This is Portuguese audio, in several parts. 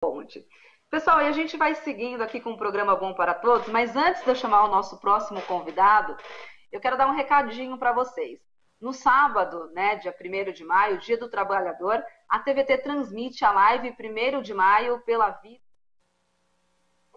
Ponte. Pessoal, e a gente vai seguindo aqui com um programa bom para todos, mas antes de eu chamar o nosso próximo convidado, eu quero dar um recadinho para vocês. No sábado, né, dia 1º de maio, Dia do Trabalhador, a TVT transmite a live 1º de maio pela Vida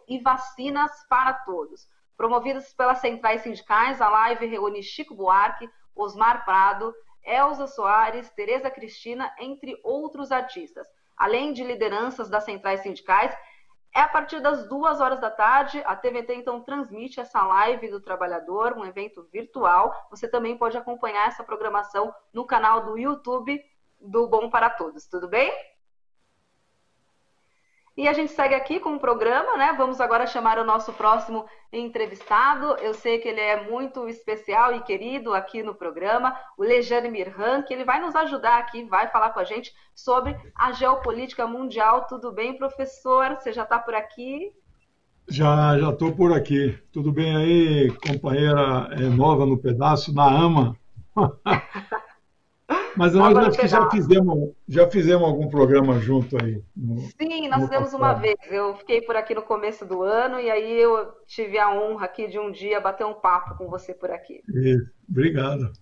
e Vacinas para Todos. Promovidas pelas centrais sindicais, a live reúne Chico Buarque, Osmar Prado, Elza Soares, Tereza Cristina, entre outros artistas. Além de lideranças das centrais sindicais, é a partir das 2 horas da tarde, a TVT então transmite essa live do trabalhador, um evento virtual. Você também pode acompanhar essa programação no canal do YouTube do Bom para Todos, tudo bem? E a gente segue aqui com o programa, né? Vamos agora chamar o nosso próximo entrevistado. Eu sei que ele é muito especial e querido aqui no programa, o Lejane Mirhan, que ele vai nos ajudar aqui, vai falar com a gente sobre a geopolítica mundial. Tudo bem, professor? Você já está por aqui? Já estou por aqui. Tudo bem aí, companheira nova no pedaço, na AMA? Mas nós acho que já fizemos algum programa junto aí. Sim, nós fizemos uma vez. Eu fiquei por aqui no começo do ano e aí eu tive a honra aqui de um dia bater um papo com você por aqui. Isso. Obrigado.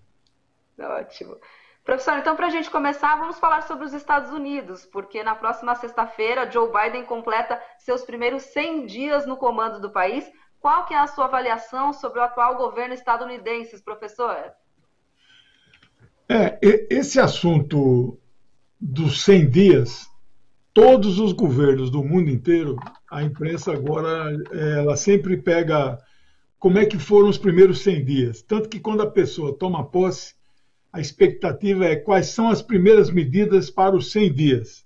Ótimo. Professor, então para a gente começar, vamos falar sobre os Estados Unidos, porque na próxima sexta-feira Joe Biden completa seus primeiros 100 dias no comando do país. Qual que é a sua avaliação sobre o atual governo estadunidense, professor? Esse assunto dos 100 dias, todos os governos do mundo inteiro, a imprensa agora, ela sempre pega como é que foram os primeiros 100 dias. Tanto que quando a pessoa toma posse, a expectativa é quais são as primeiras medidas para os 100 dias.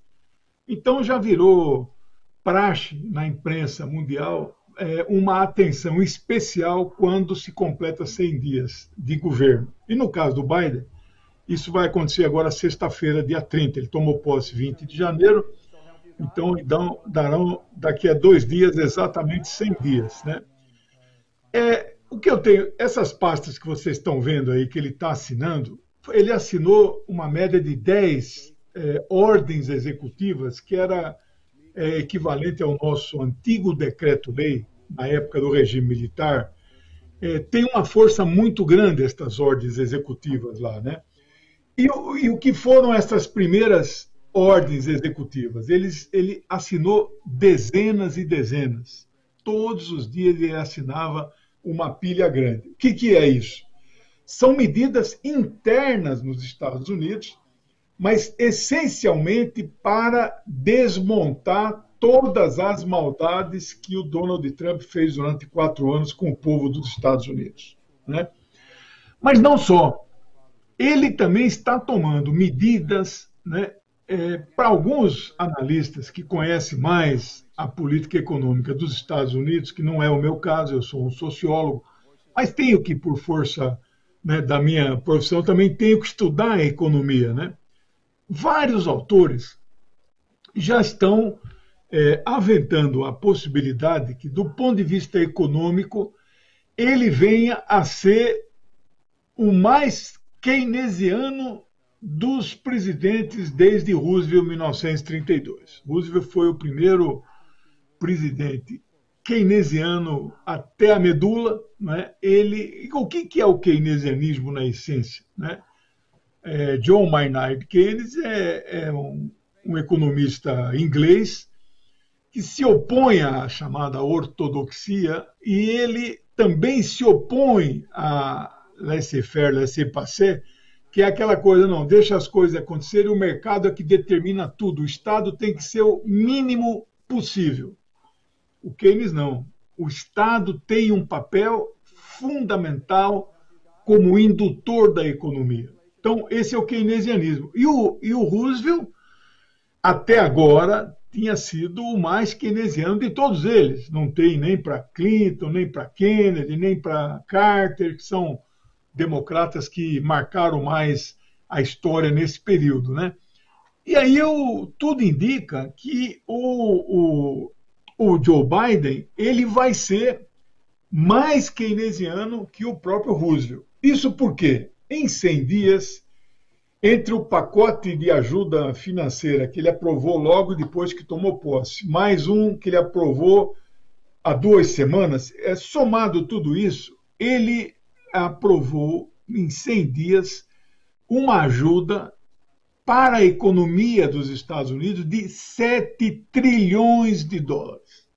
Então já virou praxe na imprensa mundial uma atenção especial quando se completa 100 dias de governo. E no caso do Biden, isso vai acontecer agora sexta-feira, dia 30. Ele tomou posse 20 de janeiro, então darão daqui a 2 dias exatamente 100 dias. Né? O que eu tenho, essas pastas que vocês estão vendo aí, que ele está assinando, ele assinou uma média de 10 ordens executivas, que era equivalente ao nosso antigo decreto-lei, na época do regime militar. Tem uma força muito grande estas ordens executivas lá, né? E o que foram essas primeiras ordens executivas? Ele assinou dezenas e dezenas. Todos os dias ele assinava uma pilha grande. O que é isso? São medidas internas nos Estados Unidos, mas essencialmente para desmontar todas as maldades que o Donald Trump fez durante 4 anos com o povo dos Estados Unidos. Né? Mas não só. Ele também está tomando medidas, né, para alguns analistas que conhecem mais a política econômica dos Estados Unidos, que não é o meu caso, eu sou um sociólogo, mas tenho que, por força, né, da minha profissão, também tenho que estudar a economia. Né? Vários autores já estão aventando a possibilidade que, do ponto de vista econômico, ele venha a ser o mais keynesiano dos presidentes desde Roosevelt, em 1932. Roosevelt foi o primeiro presidente keynesiano até a medula. Né? O que é o keynesianismo na essência? Né? John Maynard Keynes é um economista inglês que se opõe à chamada ortodoxia e ele também se opõe a laissez-faire, laissez-passer, que é aquela coisa, não, deixa as coisas acontecerem, o mercado é que determina tudo, o Estado tem que ser o mínimo possível. O Keynes não. O Estado tem um papel fundamental como indutor da economia. Então, esse é o keynesianismo. E o Roosevelt, até agora, tinha sido o mais keynesiano de todos eles. Não tem nem para Clinton, nem para Kennedy, nem para Carter, que são democratas que marcaram mais a história nesse período. Né? E aí tudo indica que o Joe Biden ele vai ser mais keynesiano que o próprio Roosevelt. Isso porque, em 100 dias, entre o pacote de ajuda financeira que ele aprovou logo depois que tomou posse, mais um que ele aprovou há 2 semanas, somado tudo isso, ele aprovou em 100 dias uma ajuda para a economia dos Estados Unidos de 7 trilhões de dólares.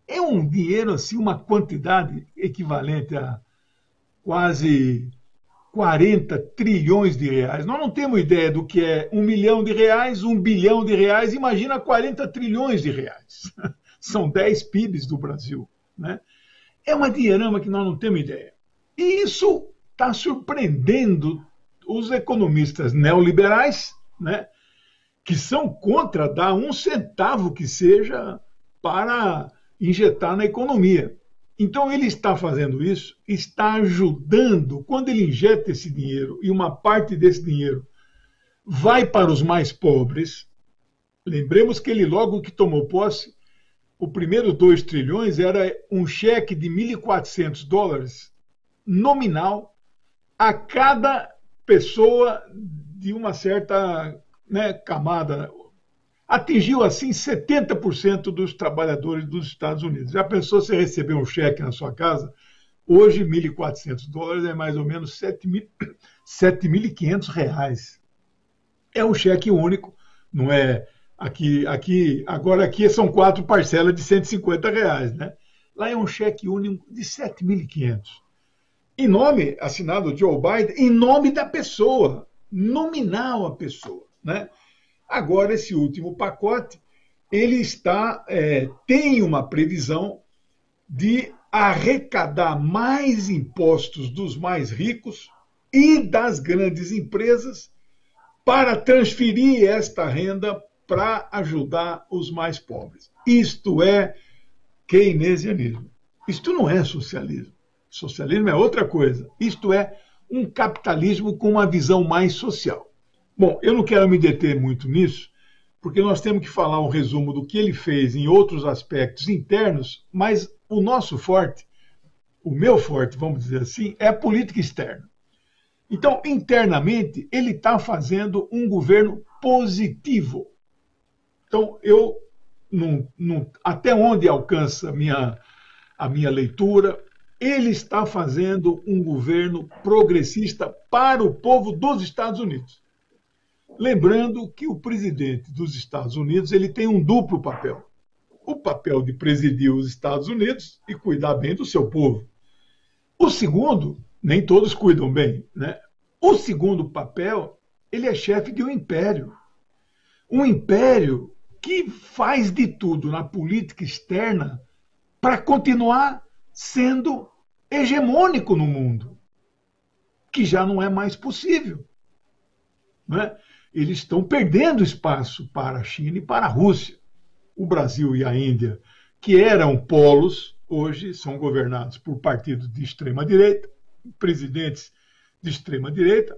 É um dinheiro, assim, uma quantidade equivalente a quase 40 trilhões de reais. Nós não temos ideia do que é 1 milhão de reais, 1 bilhão de reais, imagina 40 trilhões de reais. São 10 PIBs do Brasil, né? É uma dinheirama que nós não temos ideia. E isso está surpreendendo os economistas neoliberais, né, que são contra dar 1 centavo que seja para injetar na economia. Então, ele está fazendo isso, está ajudando, quando ele injeta esse dinheiro, e uma parte desse dinheiro vai para os mais pobres. Lembremos que ele, logo que tomou posse, o primeiro 2 trilhões era um cheque de 1.400 dólares nominal a cada pessoa de uma certa, né, camada. Atingiu, assim, 70% dos trabalhadores dos Estados Unidos. Já pensou se receber um cheque na sua casa? Hoje, 1.400 dólares é mais ou menos 7.500 reais. É um cheque único, não é? Agora aqui são 4 parcelas de 150 reais, né? Lá é um cheque único de 7.500. Em nome, assinado Joe Biden, em nome da pessoa, nominal a pessoa, né? Agora, esse último pacote, ele tem uma previsão de arrecadar mais impostos dos mais ricos e das grandes empresas para transferir esta renda para ajudar os mais pobres. Isto é keynesianismo. Isto não é socialismo. Socialismo é outra coisa. Isto é um capitalismo com uma visão mais social. Bom, eu não quero me deter muito nisso, porque nós temos que falar um resumo do que ele fez em outros aspectos internos, mas o nosso forte, o meu forte, vamos dizer assim, é a política externa. Então, internamente, ele está fazendo um governo positivo. Então, até onde alcança a minha leitura, ele está fazendo um governo progressista para o povo dos Estados Unidos. Lembrando que o presidente dos Estados Unidos ele tem um duplo papel. O papel de presidir os Estados Unidos e cuidar bem do seu povo. O segundo, nem todos cuidam bem, né? O segundo papel, ele é chefe de um império. Um império que faz de tudo na política externa para continuar sendo hegemônico no mundo, que já não é mais possível, né? Eles estão perdendo espaço para a China e para a Rússia. O Brasil e a Índia, que eram polos, hoje são governados por partidos de extrema-direita, presidentes de extrema-direita,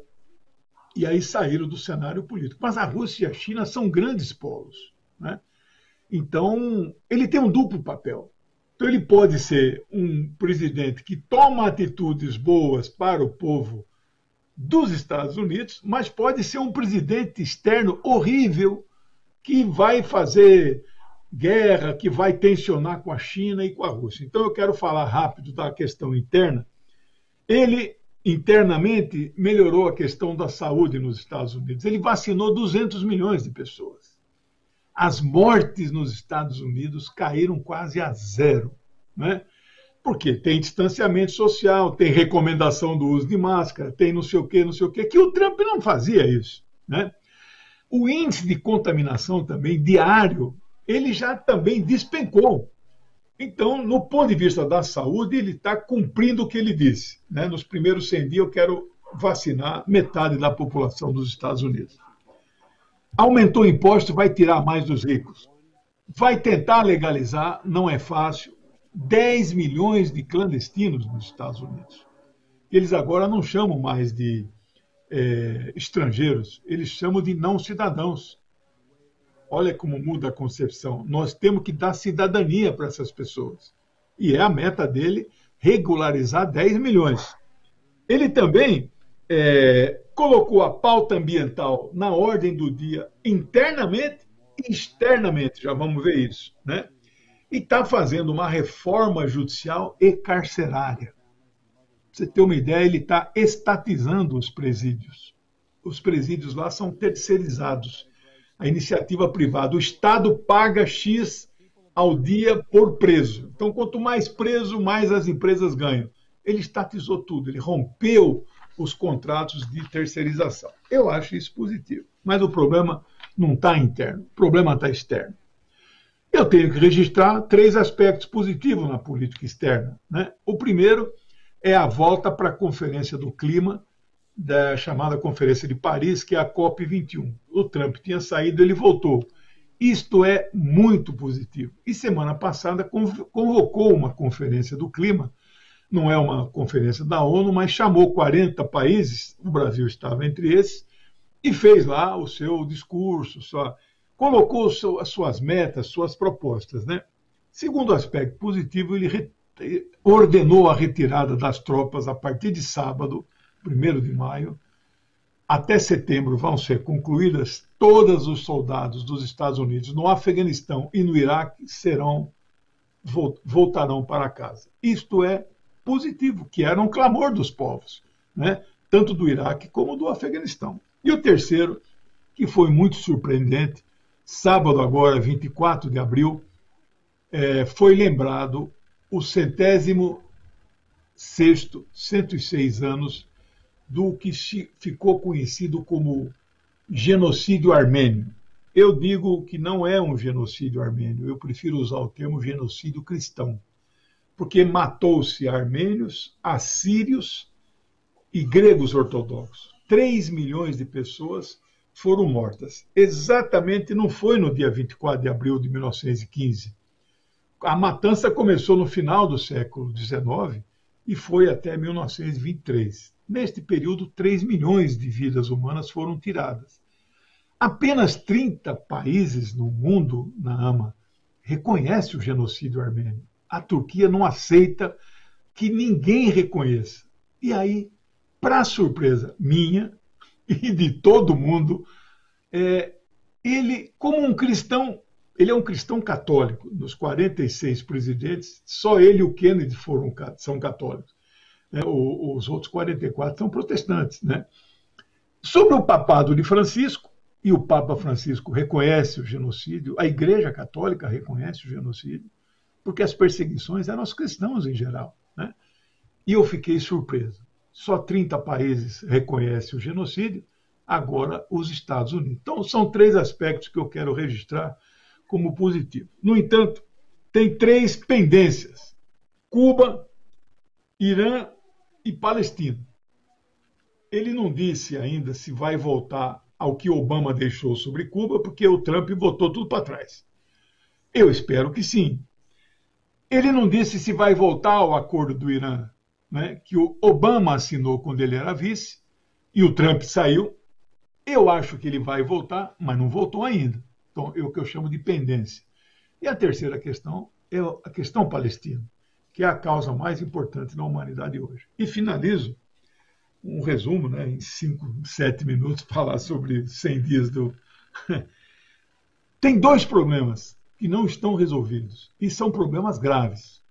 e aí saíram do cenário político. Mas a Rússia e a China são grandes polos, né? Então, ele tem um duplo papel. Então, ele pode ser um presidente que toma atitudes boas para o povo dos Estados Unidos, mas pode ser um presidente externo horrível que vai fazer guerra, que vai tensionar com a China e com a Rússia. Então, eu quero falar rápido da questão interna. Ele, internamente, melhorou a questão da saúde nos Estados Unidos. Ele vacinou 200 milhões de pessoas. As mortes nos Estados Unidos caíram quase a 0, né? Porque tem distanciamento social, tem recomendação do uso de máscara, tem não sei o quê, que o Trump não fazia isso, né? O índice de contaminação também diário, ele já também despencou. Então, no ponto de vista da saúde, ele está cumprindo o que ele disse, né? Nos primeiros 100 dias eu quero vacinar metade da população dos Estados Unidos. Aumentou o imposto, vai tirar mais dos ricos. Vai tentar legalizar, não é fácil. 10 milhões de clandestinos nos Estados Unidos. Eles agora não chamam mais de estrangeiros, eles chamam de não cidadãos. Olha como muda a concepção. Nós temos que dar cidadania para essas pessoas. E é a meta dele regularizar 10 milhões. Ele também colocou a pauta ambiental na ordem do dia internamente e externamente, já vamos ver isso, né? E está fazendo uma reforma judicial e carcerária. Pra você ter uma ideia, ele está estatizando os presídios. Os presídios lá são terceirizados. A iniciativa privada, o Estado paga X ao dia por preso. Então, quanto mais preso, mais as empresas ganham. Ele estatizou tudo, ele rompeu os contratos de terceirização. Eu acho isso positivo. Mas o problema não está interno, o problema está externo. Eu tenho que registrar 3 aspectos positivos na política externa, né? O primeiro é a volta para a Conferência do Clima, da chamada Conferência de Paris, que é a COP21. O Trump tinha saído, ele voltou. Isto é muito positivo. E semana passada convocou uma Conferência do Clima, não é uma conferência da ONU, mas chamou 40 países, o Brasil estava entre esses, e fez lá o seu discurso, colocou as suas metas, suas propostas, né? Segundo aspecto positivo, ele ordenou a retirada das tropas a partir de sábado, 1º de maio, até setembro vão ser concluídas, todos os soldados dos Estados Unidos no Afeganistão e no Iraque voltarão para casa. Isto é positivo, que era um clamor dos povos, né? Tanto do Iraque como do Afeganistão. E o terceiro, que foi muito surpreendente, sábado agora, 24 de abril, foi lembrado o 106º, 106 anos, do que ficou conhecido como genocídio armênio. Eu digo que não é um genocídio armênio, eu prefiro usar o termo genocídio cristão, porque matou-se armênios, assírios e gregos ortodoxos. 3 milhões de pessoas foram mortas. Exatamente, não foi no dia 24 de abril de 1915. A matança começou no final do século XIX e foi até 1923. Neste período, 3 milhões de vidas humanas foram tiradas. Apenas 30 países no mundo, na AMA, reconhecem o genocídio armênio. A Turquia não aceita que ninguém reconheça. E aí, para surpresa minha e de todo mundo, ele, como um cristão, ele é um cristão católico. Dos 46 presidentes, só ele e o Kennedy são católicos. Os outros 44 são protestantes, né? Sobre o papado de Francisco, e o Papa Francisco reconhece o genocídio, a Igreja Católica reconhece o genocídio, porque as perseguições eram aos cristãos em geral, né? E eu fiquei surpreso. Só 30 países reconhecem o genocídio, agora os Estados Unidos. Então, são 3 aspectos que eu quero registrar como positivo. No entanto, tem 3 pendências: Cuba, Irã e Palestina. Ele não disse ainda se vai voltar ao que Obama deixou sobre Cuba, porque o Trump botou tudo para trás. Eu espero que sim. Ele não disse se vai voltar ao acordo do Irã, né, que o Obama assinou quando ele era vice, e o Trump saiu. Eu acho que ele vai voltar, mas não voltou ainda. Então, é o que eu chamo de pendência. E a terceira questão é a questão palestina, que é a causa mais importante na humanidade hoje. E finalizo um resumo, né, em 5, 7 minutos, falar sobre 100 dias do... Tem 2 problemas que não estão resolvidos, e são problemas graves.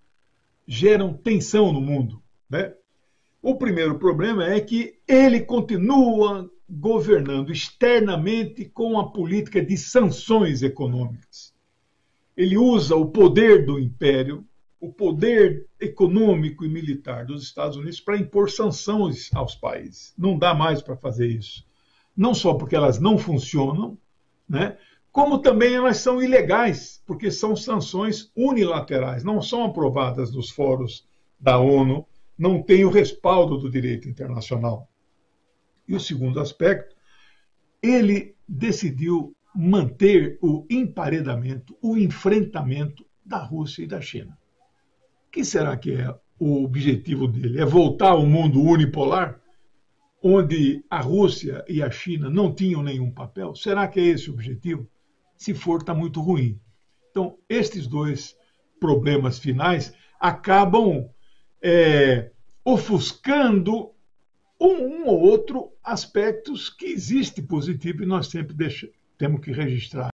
Geram tensão no mundo, né? O primeiro problema é que ele continua governando externamente com a política de sanções econômicas. Ele usa o poder do império, o poder econômico e militar dos Estados Unidos para impor sanções aos países. Não dá mais para fazer isso. Não só porque elas não funcionam, né, como também elas são ilegais, porque são sanções unilaterais, não são aprovadas nos fóruns da ONU, não têm o respaldo do direito internacional. E o segundo aspecto, ele decidiu manter o emparedamento, o enfrentamento da Rússia e da China. O que será que é o objetivo dele? É voltar ao mundo unipolar, onde a Rússia e a China não tinham nenhum papel? Será que é esse o objetivo? Se for, está muito ruim. Então, estes 2 problemas finais acabam ofuscando um ou outro aspectos que existe positivo e nós sempre temos que registrar.